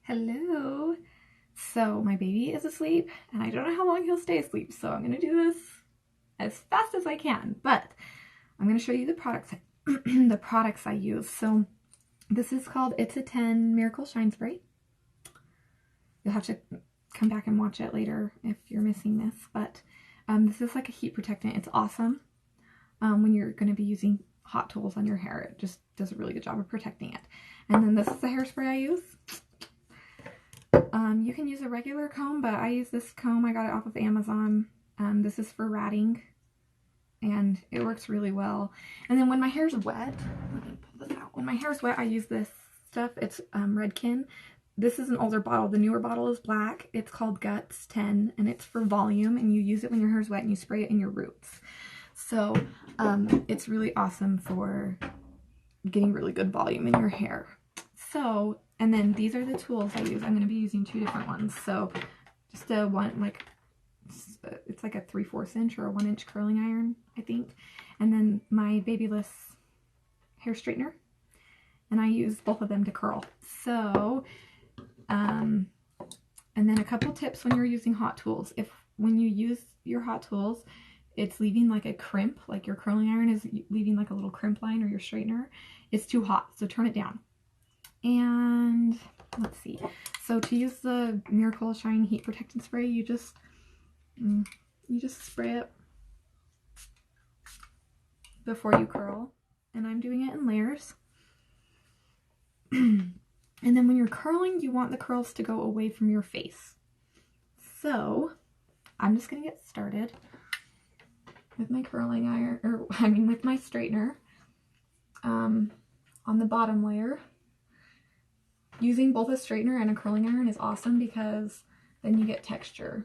Hello. So my baby is asleep and I don't know how long he'll stay asleep, so I'm going to do this as fast as I can, but I'm going to show you the products the products I use. So this is called It's a 10 Miracle Shine Spray. You'll have to come back and watch it later if you're missing this, but this is like a heat protectant. It's awesome when you're going to be using hot tools on your hair. It just does a really good job of protecting it. And then this is the hairspray I use. You can use a regular comb, but I use this comb. I got it off of Amazon. This is for ratting, and it works really well. And then when my hair's wet, let me pull this out. When my hair's wet, I use this stuff. It's Redken. This is an older bottle. The newer bottle is black. It's called Guts 10, and it's for volume, and you use it when your hair's wet, and you spray it in your roots. So it's really awesome for getting really good volume in your hair. So, and then these are the tools I use. I'm going to be using two different ones. So just a one, like, it's like a 3/4 inch or a 1 inch curling iron, I think. And then my Babyliss hair straightener. And I use both of them to curl. So, and then a couple tips when you're using hot tools. When you use your hot tools, it's leaving like a crimp, like your curling iron is leaving like a little crimp line, or your straightener, it's too hot, so turn it down. And let's see, so to use the Miracle Shine Heat Protectant Spray, you just spray it before you curl, and I'm doing it in layers. And then when you're curling, you want the curls to go away from your face. So I'm just gonna get started with my curling iron, or I mean with my straightener, on the bottom layer. Using both a straightener and a curling iron is awesome because then you get texture.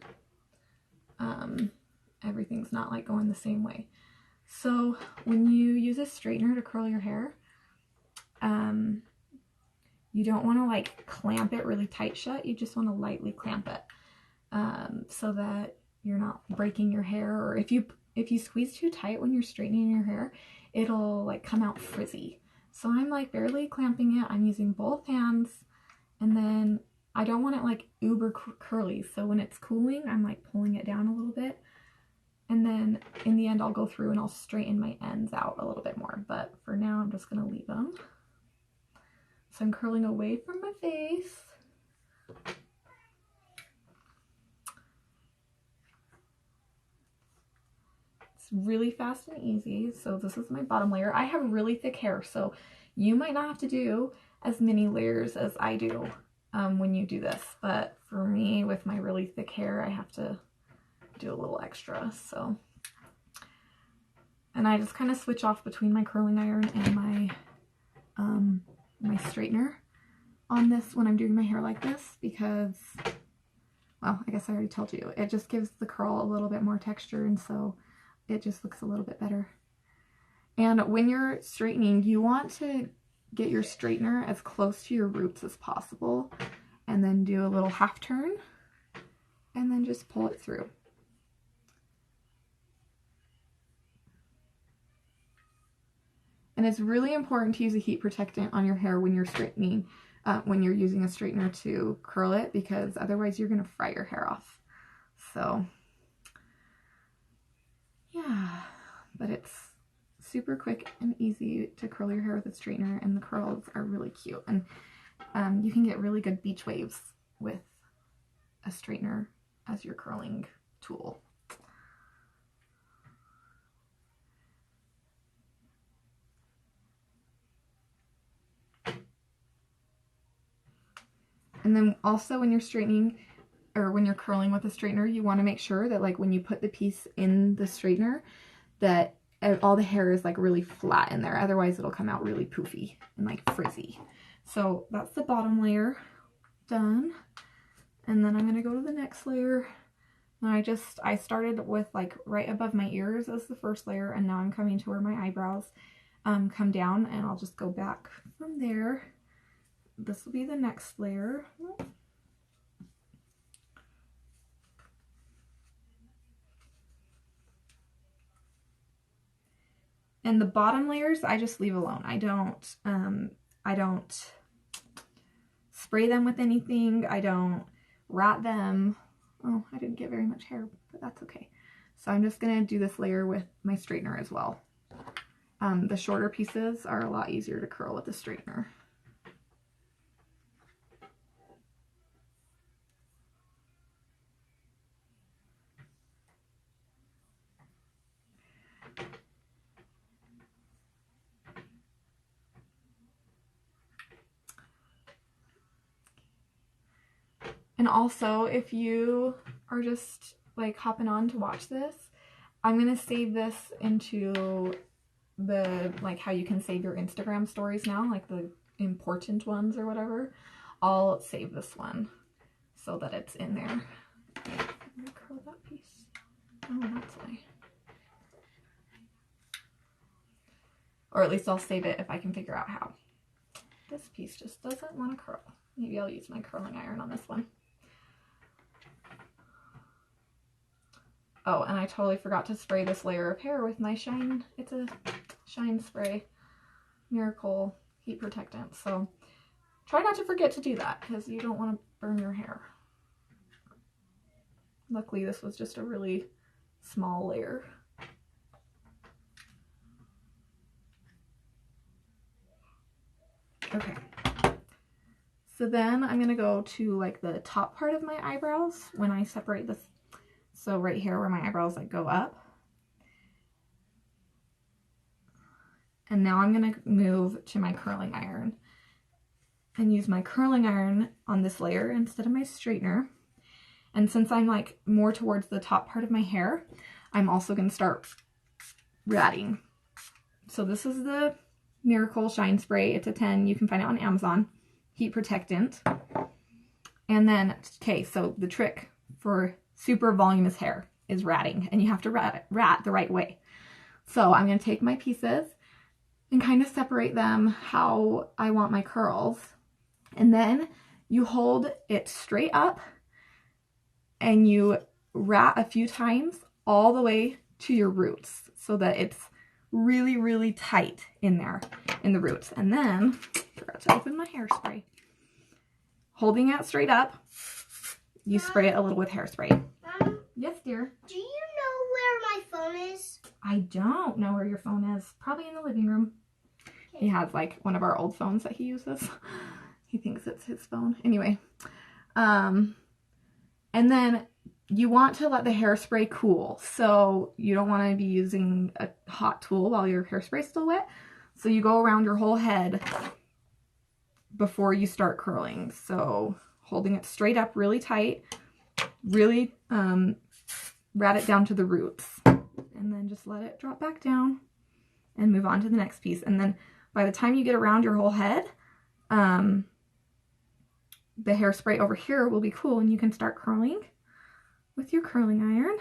Everything's not like going the same way. So when you use a straightener to curl your hair, you don't want to like clamp it really tight shut. You just want to lightly clamp it, so that you're not breaking your hair. Or if you squeeze too tight when you're straightening your hair, it'll like come out frizzy. So I'm like barely clamping it. I'm using both hands, and then I don't want it like uber curly. So when it's cooling, I'm like pulling it down a little bit. And then in the end, I'll go through and I'll straighten my ends out a little bit more. But for now, I'm just going to leave them. So I'm curling away from my face. Really fast and easy. So this is my bottom layer. I have really thick hair, so you might not have to do as many layers as I do when you do this, but for me, with my really thick hair, I have to do a little extra. So, and I just kind of switch off between my curling iron and my my straightener on this when I'm doing my hair like this, because, well, I guess I already told you, it just gives the curl a little bit more texture, and so it just looks a little bit better. And when you're straightening, you want to get your straightener as close to your roots as possible, and then do a little half turn, and then just pull it through. And it's really important to use a heat protectant on your hair when you're straightening, when you're using a straightener to curl it, because otherwise you're going to fry your hair off. So yeah, but it's super quick and easy to curl your hair with a straightener, and the curls are really cute. And you can get really good beach waves with a straightener as your curling tool. And then also when you're straightening, or when you're curling with a straightener, you want to make sure that like when you put the piece in the straightener, that all the hair is like really flat in there. Otherwise it'll come out really poofy and like frizzy. So that's the bottom layer done. And then I'm going to go to the next layer. And I started with like right above my ears as the first layer, and now I'm coming to where my eyebrows come down, and I'll just go back from there. This will be the next layer. And the bottom layers I just leave alone. I don't spray them with anything. I don't rat them. Oh, I didn't get very much hair, but that's okay. So I'm just going to do this layer with my straightener as well. The shorter pieces are a lot easier to curl with the straightener. And also, if you are just like hopping on to watch this, I'm going to save this into the, like how you can save your Instagram stories now, like the important ones or whatever. I'll save this one so that it's in there. I'm going to curl that piece. Oh, that's why. Or at least I'll save it if I can figure out how. This piece just doesn't want to curl. Maybe I'll use my curling iron on this one. Oh, and I totally forgot to spray this layer of hair with my Shine. It's a Shine Spray Miracle Heat Protectant. So try not to forget to do that because you don't want to burn your hair. Luckily, this was just a really small layer. Okay. So then I'm going to go to like the top part of my eyebrows when I separate this. So right here where my eyebrows like go up. And now I'm going to move to my curling iron and use my curling iron on this layer instead of my straightener. And since I'm like more towards the top part of my hair, I'm also going to start ratting. So this is the Miracle Shine Spray. It's a 10. You can find it on Amazon. Heat protectant. And then, okay, so the trick for super voluminous hair is ratting, and you have to rat the right way. So I'm going to take my pieces and kind of separate them how I want my curls. And then you hold it straight up and you rat a few times all the way to your roots so that it's really, really tight in there, in the roots. And then, forgot to open my hairspray. Holding it straight up, you spray it a little with hairspray. Mom, yes, dear? Do you know where my phone is? I don't know where your phone is. Probably in the living room. Okay. He has like one of our old phones that he uses. He thinks it's his phone. Anyway. And then you want to let the hairspray cool. So you don't want to be using a hot tool while your hairspray is still wet. So you go around your whole head before you start curling. So holding it straight up really tight, really rat it down to the roots, and then just let it drop back down and move on to the next piece. And then by the time you get around your whole head, the hairspray over here will be cool and you can start curling with your curling iron.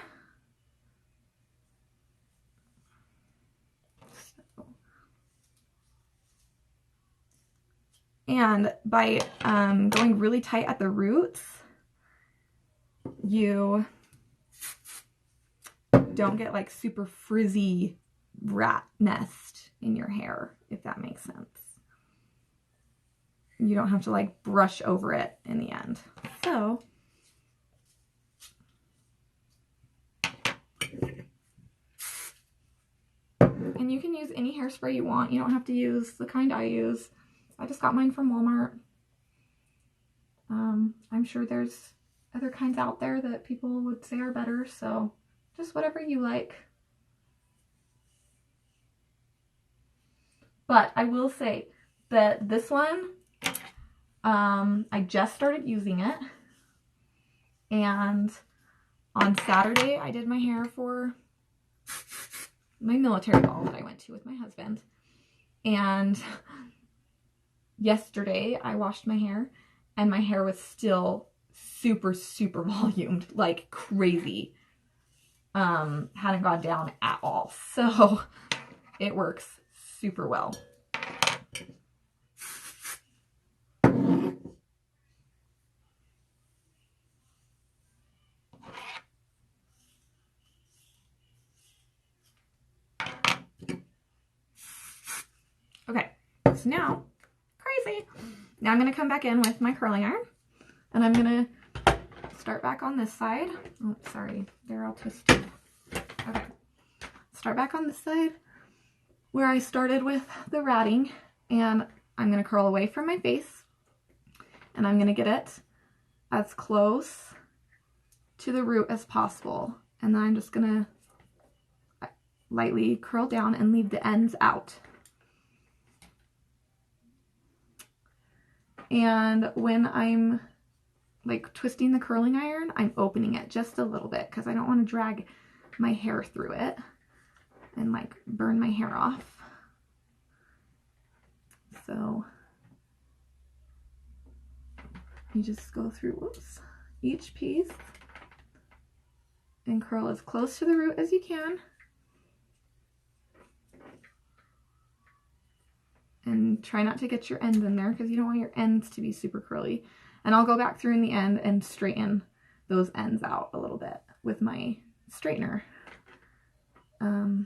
And by going really tight at the roots, you don't get like super frizzy rat nest in your hair, if that makes sense. You don't have to like brush over it in the end. So, and you can use any hairspray you want. You don't have to use the kind I use. I just got mine from Walmart. I'm sure there's other kinds out there that people would say are better, so just whatever you like. But I will say that this one, I just started using it, and on Saturday I did my hair for my military ball that I went to with my husband, and yesterday I washed my hair and my hair was still super, super volumed, like crazy. Hadn't gone down at all. So it works super well. Okay, so now, crazy. Now I'm going to come back in with my curling iron, and I'm going to start back on this side. Oh, sorry, they're all twisted. Okay, start back on this side where I started with the ratting, and I'm going to curl away from my face, and I'm going to get it as close to the root as possible. And then I'm just going to lightly curl down and leave the ends out. And when I'm like twisting the curling iron, I'm opening it just a little bit because I don't want to drag my hair through it and like burn my hair off. So you just go through, whoops, each piece and curl as close to the root as you can. And try not to get your ends in there because you don't want your ends to be super curly. And I'll go back through in the end and straighten those ends out a little bit with my straightener. Okay.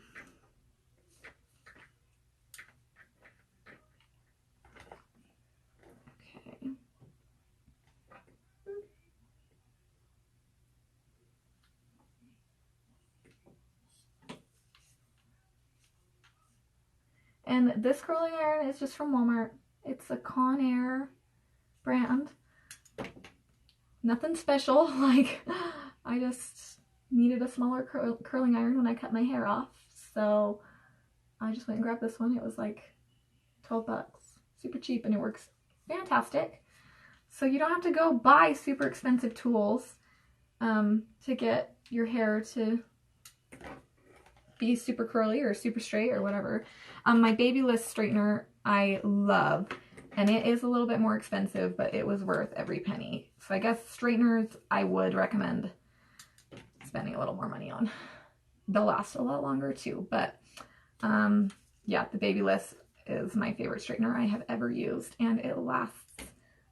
And this curling iron is just from Walmart. It's a Conair brand. Nothing special, like I just needed a smaller curling iron when I cut my hair off. So I just went and grabbed this one. It was like 12 bucks, super cheap, and it works fantastic. So you don't have to go buy super expensive tools to get your hair to be super curly or super straight or whatever. My Babyliss straightener I love, and it is a little bit more expensive, but it was worth every penny. So I guess straighteners I would recommend spending a little more money on. They'll last a lot longer too, but yeah, the Babyliss is my favorite straightener I have ever used, and it lasts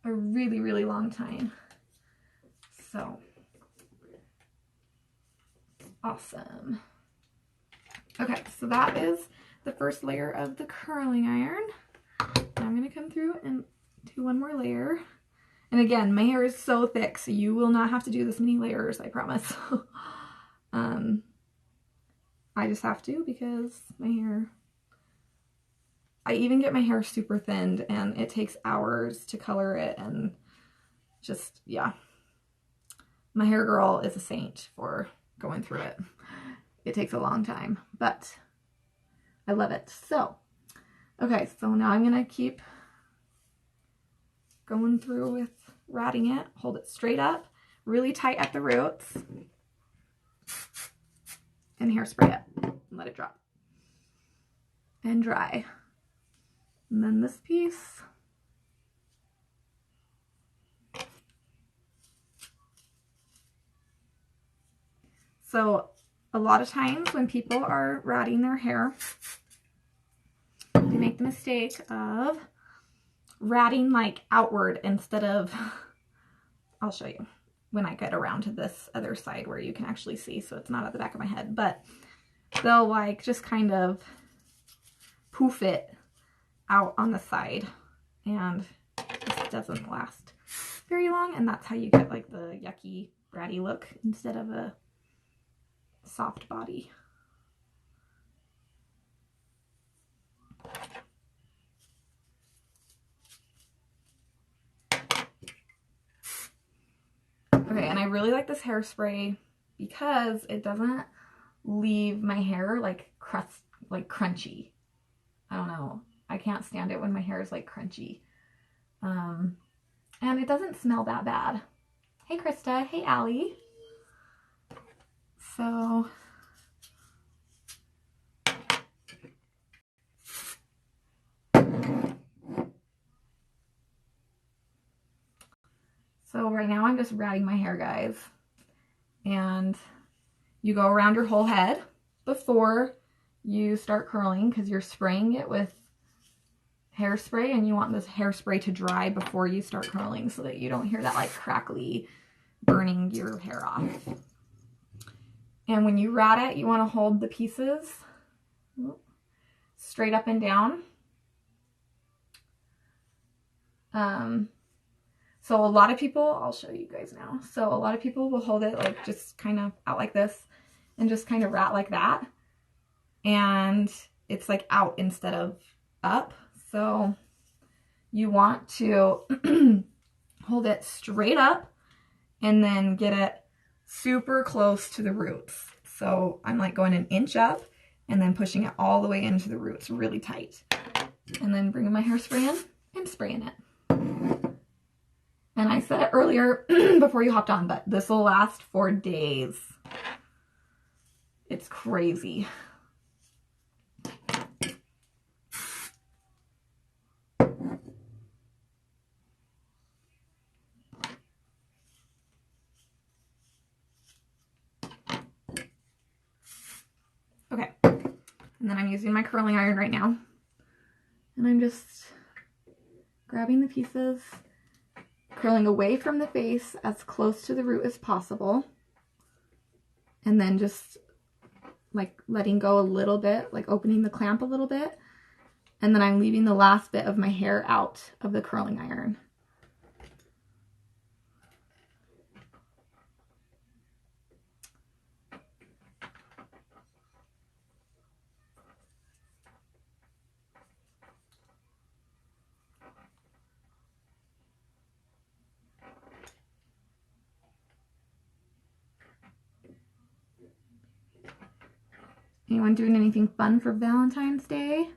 a really, really long time. So awesome. Okay, so that is the first layer of the curling iron. Now I'm going to come through and do one more layer. And again, my hair is so thick, so you will not have to do this many layers, I promise. I just have to because my hair, I even get my hair super thinned and it takes hours to color it, and just, yeah. My hair girl is a saint for going through it. It takes a long time, but I love it. So, okay, so now I'm going to keep going through with ratting it. Hold it straight up, really tight at the roots, and hairspray it. And let it drop and dry. And then this piece. So a lot of times when people are ratting their hair, they make the mistake of ratting like outward instead of, I'll show you when I get around to this other side where you can actually see, so it's not at the back of my head, but they'll like just kind of poof it out on the side, and this doesn't last very long, and that's how you get like the yucky ratty look instead of a soft body. Okay, and I really like this hairspray because it doesn't leave my hair like crunchy. I don't know. I can't stand it when my hair is like crunchy. And it doesn't smell that bad. Hey Krista, hey Allie. So right now I'm just ratting my hair, guys. And you go around your whole head before you start curling because you're spraying it with hairspray, and you want this hairspray to dry before you start curling so that you don't hear that like crackly burning your hair off. And when you rat it, you want to hold the pieces straight up and down. So a lot of people, I'll show you guys now. So a lot of people will hold it like just kind of out like this and just kind of rat like that. And it's like out instead of up. So you want to hold it straight up and then get it super close to the roots. So I'm like going an inch up and then pushing it all the way into the roots really tight. And then bringing my hairspray in and spraying it. And I said it earlier before you hopped on, but this will last for days. It's crazy. Okay, and then I'm using my curling iron right now. And I'm just grabbing the pieces, curling away from the face as close to the root as possible. And then just like letting go a little bit, like opening the clamp a little bit. And then I'm leaving the last bit of my hair out of the curling iron. Anyone doing anything fun for Valentine's Day?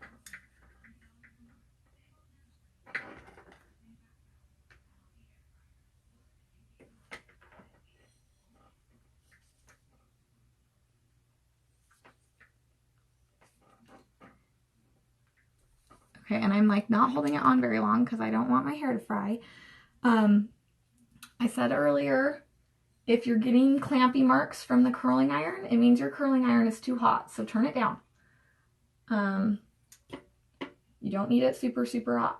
Okay, and I'm like not holding it on very long because I don't want my hair to fry. I said earlier, if you're getting clampy marks from the curling iron, it means your curling iron is too hot, so turn it down. You don't need it super, super hot.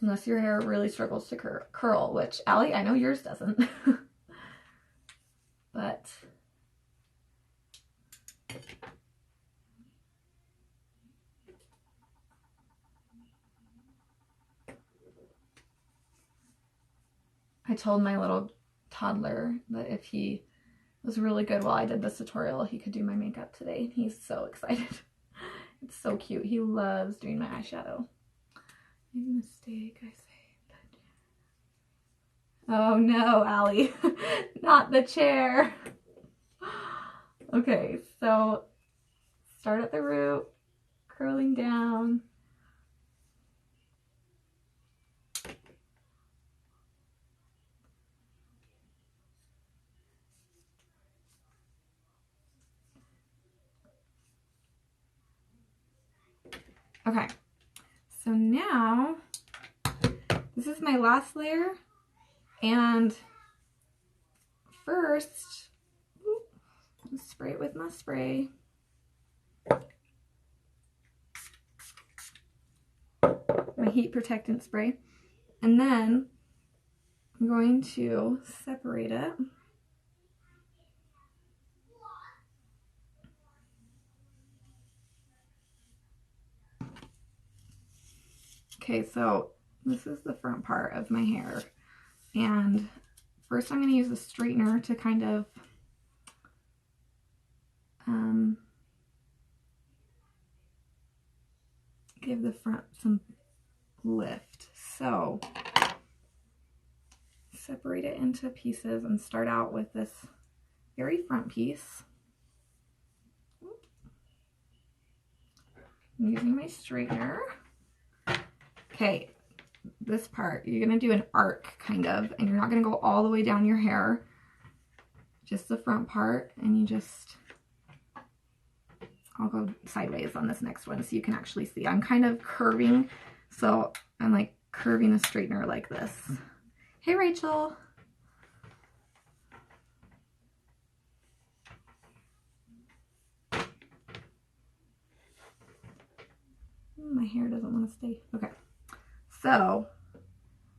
Unless your hair really struggles to curl, which, Allie, I know yours doesn't. But I told my little toddler that if he was really good while I did this tutorial, he could do my makeup today. He's so excited. It's so cute. He loves doing my eyeshadow. Made a mistake, I say. Oh no, Allie. Not the chair. Okay, so start at the root, curling down. Okay, so now this is my last layer, and first, spray it with my spray. My heat protectant spray. And then I'm going to separate it. Okay, so this is the front part of my hair. And first I'm going to use a straightener to kind of give the front some lift. So separate it into pieces and start out with this very front piece. I'm using my straightener. Okay, this part, you're going to do an arc kind of, and you're not going to go all the way down your hair, just the front part, and you just, I'll go sideways on this next one so you can actually see. I'm kind of curving, so I'm like curving the straightener like this. Hey, Rachel. My hair doesn't want to stay. Okay. So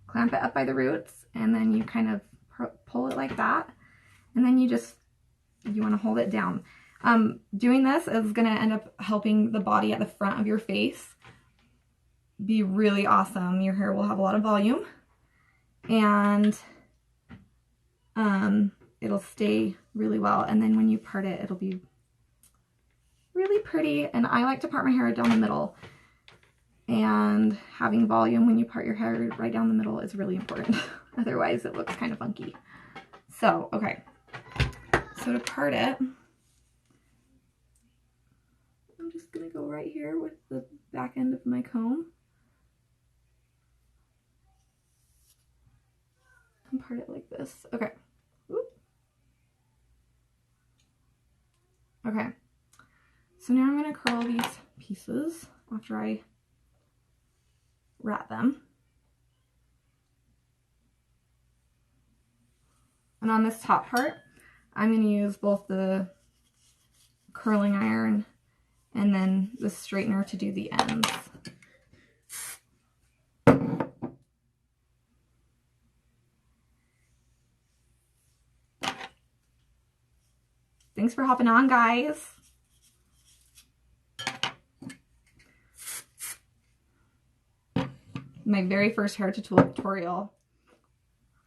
clamp it up by the roots, and then you kind of pull it like that, and then you want to hold it down. Doing this is going to end up helping the body at the front of your face. be really awesome. Your hair will have a lot of volume, and it'll stay really well. And then when you part it, it'll be really pretty. And I like to part my hair down the middle. And having volume when you part your hair right down the middle is really important. Otherwise, it looks kind of funky. So, okay. So to part it, I'm just going to go right here with the back end of my comb. And part it like this. Okay. Oop. Okay. So now I'm going to curl these pieces after I rat them. And on this top part, I'm going to use both the curling iron and then the straightener to do the ends. Thanks for hopping on, guys. My very first hair tutorial.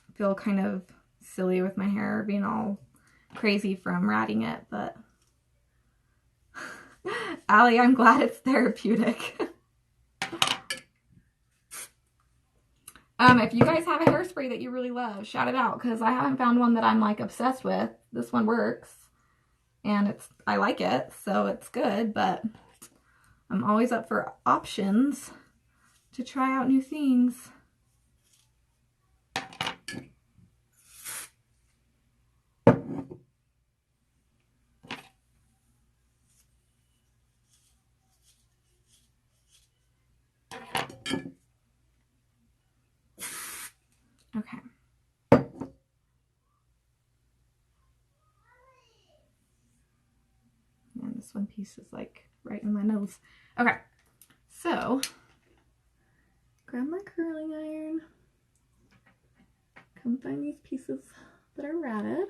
I feel kind of silly with my hair being all crazy from ratting it, but Allie, I'm glad it's therapeutic. If you guys have a hairspray that you really love, shout it out, because I haven't found one that I'm like obsessed with. This one works and I like it, so it's good, but I'm always up for options to try out new things. Okay. And this one piece is like right in my nose. Okay, so grab my curling iron, come find these pieces that are ratted.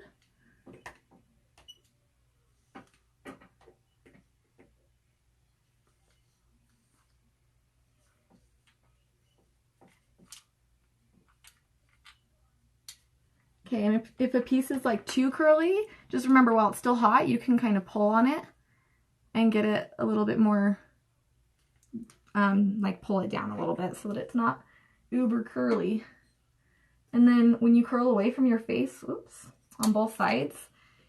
Okay, and if a piece is like too curly, just remember while it's still hot, you can kind of pull on it and get it a little bit more, like pull it down a little bit so that it's not uber curly. And then when you curl away from your face, oops, on both sides,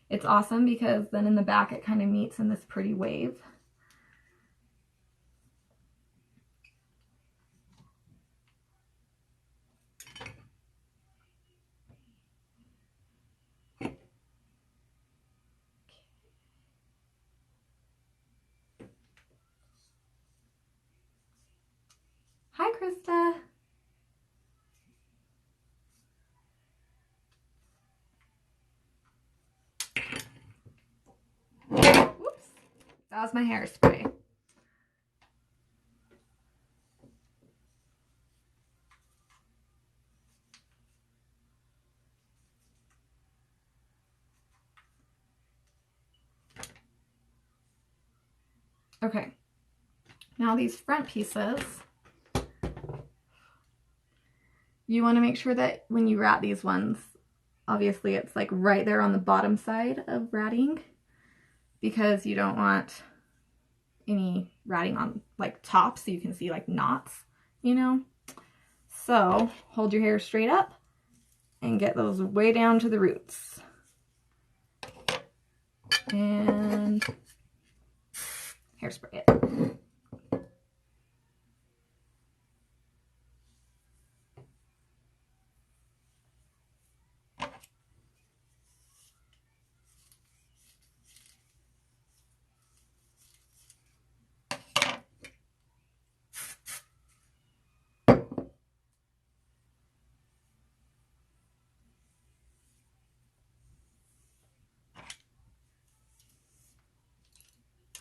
it's awesome because then in the back it kind of meets in this pretty wave. Hi, Krista. Whoops, that was my hairspray. Okay, now these front pieces, you want to make sure that when you rat these ones, obviously it's like right there on the bottom side of ratting, because you don't want any ratting on like top so you can see like knots, you know? So hold your hair straight up and get those way down to the roots. And hairspray it.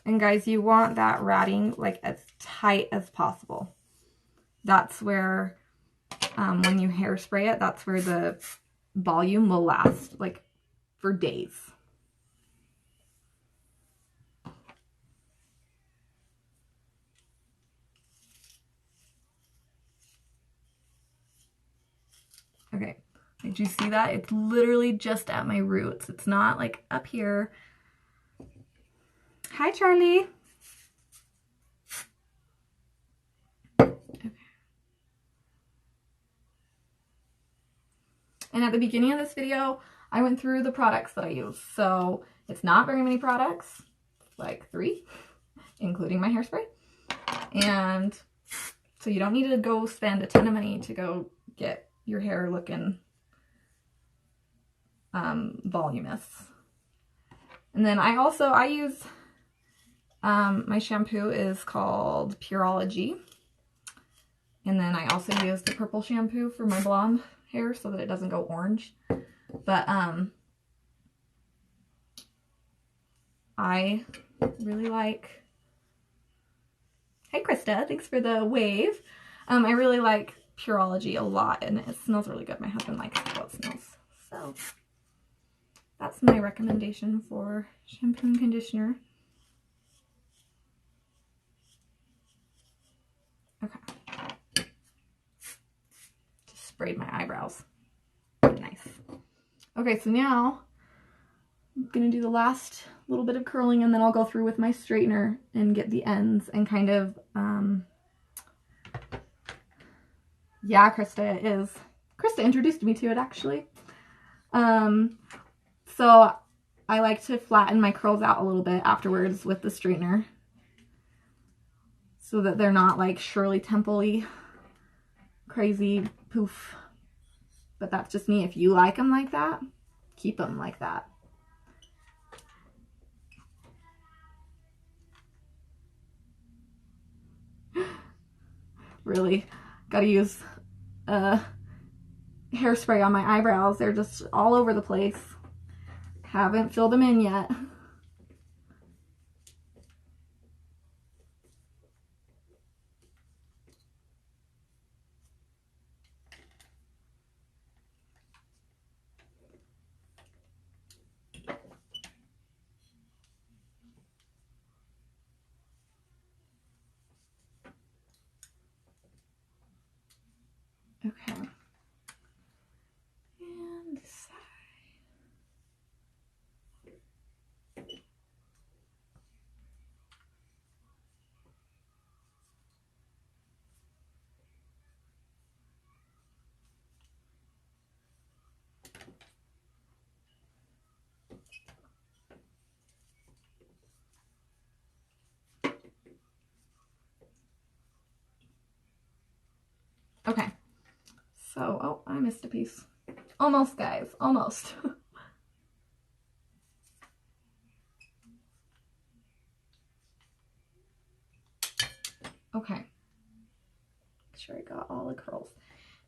And guys, you want that ratting like as tight as possible. That's where, when you hairspray it, that's where the volume will last like for days. Okay, did you see that? It's literally just at my roots. It's not like up here. Hi, Charlie. Okay. And at the beginning of this video, I went through the products that I use. So it's not very many products, like 3, including my hairspray. And so you don't need to go spend a ton of money to go get your hair looking voluminous. And then I use, my shampoo is called Pureology. And then I also use the purple shampoo for my blonde hair so that it doesn't go orange. But I really like, hey Krista, thanks for the wave. I really like Pureology a lot, and it smells really good. My husband likes how it smells. So that's my recommendation for shampoo and conditioner. Okay. Just sprayed my eyebrows. Nice. Okay, so now I'm going to do the last little bit of curling, and then I'll go through with my straightener and get the ends and kind of, yeah, Krista, it is. Krista introduced me to it, actually. So I like to flatten my curls out a little bit afterwards with the straightener so that they're not like Shirley Temple-y crazy poof. But that's just me. If you like them like that, keep them like that. Really gotta use hairspray on my eyebrows. They're just all over the place. Haven't filled them in yet. Okay. And this side. Okay. So, oh, I missed a piece. Almost, guys. Almost. Okay. Make sure I got all the curls.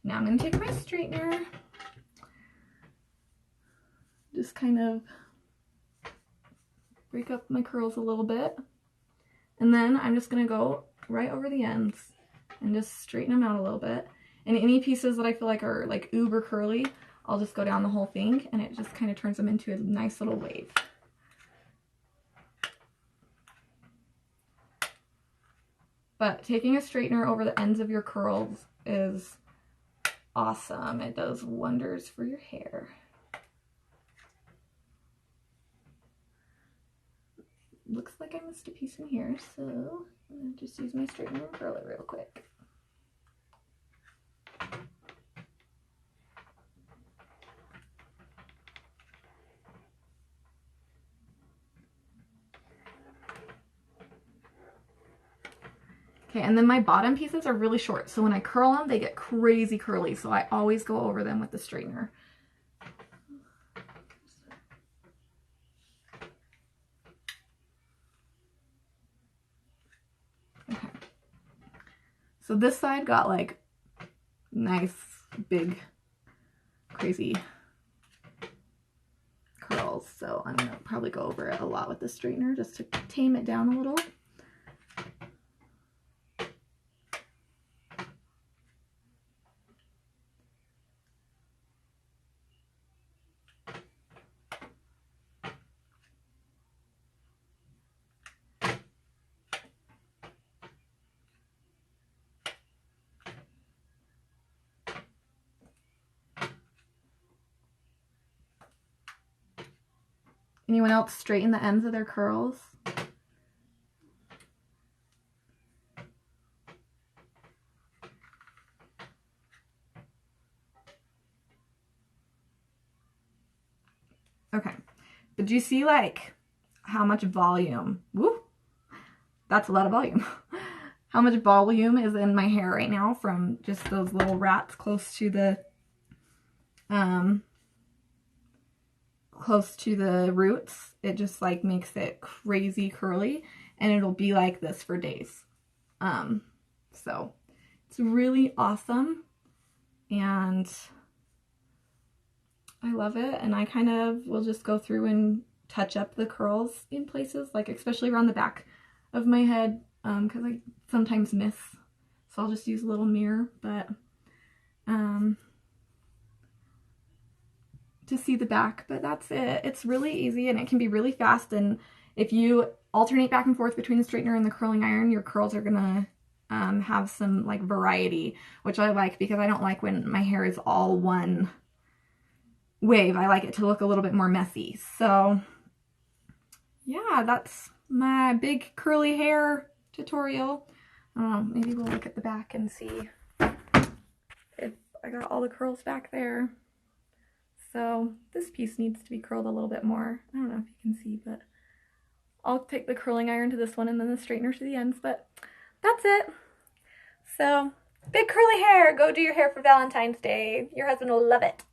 Now I'm going to take my straightener. Just kind of break up my curls a little bit. And then I'm just going to go right over the ends and just straighten them out a little bit. And any pieces that I feel like are like uber curly, I'll just go down the whole thing, and it just kind of turns them into a nice little wave. But taking a straightener over the ends of your curls is awesome. It does wonders for your hair. Looks like I missed a piece in here, so I'm going to just use my straightener and curl it real quick. Okay, and then my bottom pieces are really short, so when I curl them, they get crazy curly, so I always go over them with the straightener. Okay. So this side got like nice, big, crazy curls, so I'm gonna probably go over it a lot with the straightener just to tame it down a little. Anyone else straighten the ends of their curls? Okay, but do you see like how much volume? Woo! That's a lot of volume. How much volume is in my hair right now from just those little rats close to the roots. It just like makes it crazy curly, and it'll be like this for days. So it's really awesome, and I love it. And I kind of will just go through and touch up the curls in places, like especially around the back of my head, because I sometimes miss, so I'll just use a little mirror, but to see the back. But that's it. It's really easy, and it can be really fast, and if you alternate back and forth between the straightener and the curling iron, your curls are gonna have some like variety, which I like, because I don't like when my hair is all one wave. I like it to look a little bit more messy. So yeah, that's my big curly hair tutorial. Maybe we'll look at the back and see if I got all the curls back there. So this piece needs to be curled a little bit more. I don't know if you can see, but I'll take the curling iron to this one and then the straightener to the ends, but that's it. So big curly hair, go do your hair for Valentine's Day. Your husband will love it.